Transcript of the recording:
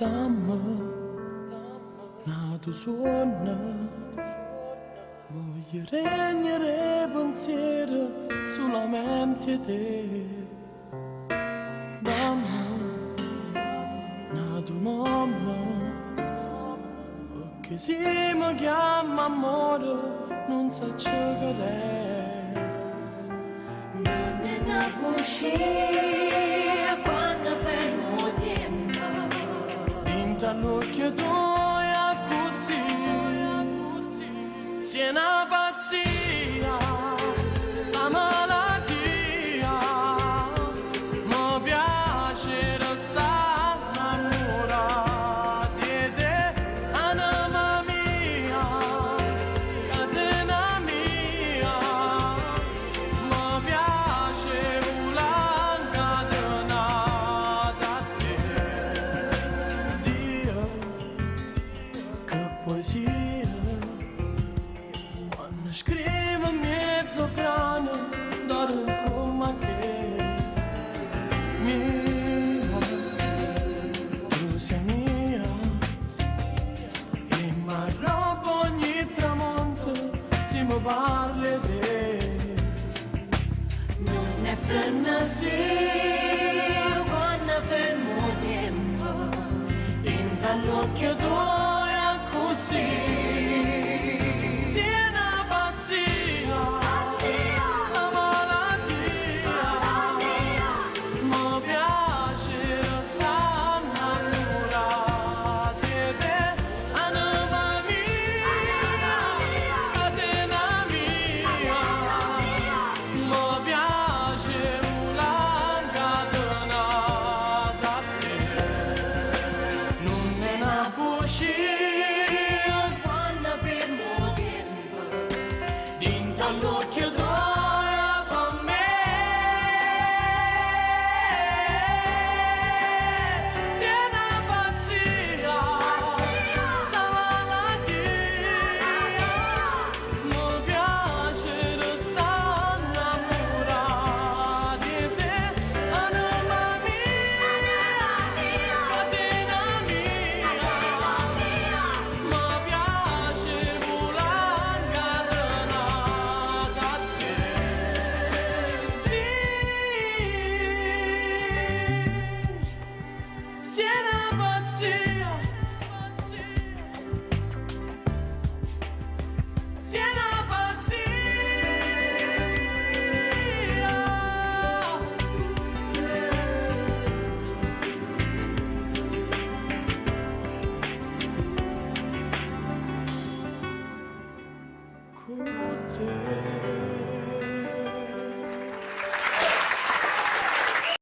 dammi una tua suona, voglio regnare pensiero solamente te. Dammi una tua nome, che se mi chiama amore non sa giocare. Non è una bugia quando fermo tempo, Dentro all'occhio tuo è così, se è una pazzia, sta malattia, mi piace restare innamorata di te, anima mia, catena mia, mi piace volare incatenata a te. Dio, che poesia, quando scrivo in mezzo piano, d'ora come che mia, tu sei mia, e mi arrabbo ogni tramonto se mi parli di te. non è frenesia quando fermo tempo, dentro all'occhio tuo è così. Se è una pazzia, sta malattia, mi piace restare innamorata di te, anima mia, catena mia, mi piace volare incatenata a te. Non è una bugia Quando fermo tempo, dentro all'occhio tuo è per me. Se è una pazzia, sta malattia, mi piace restare innamorata di te, anima mia, catena mia, mi piace volare incatenata a te. Sì, se è una pazzia, se è una pazzia. Con te.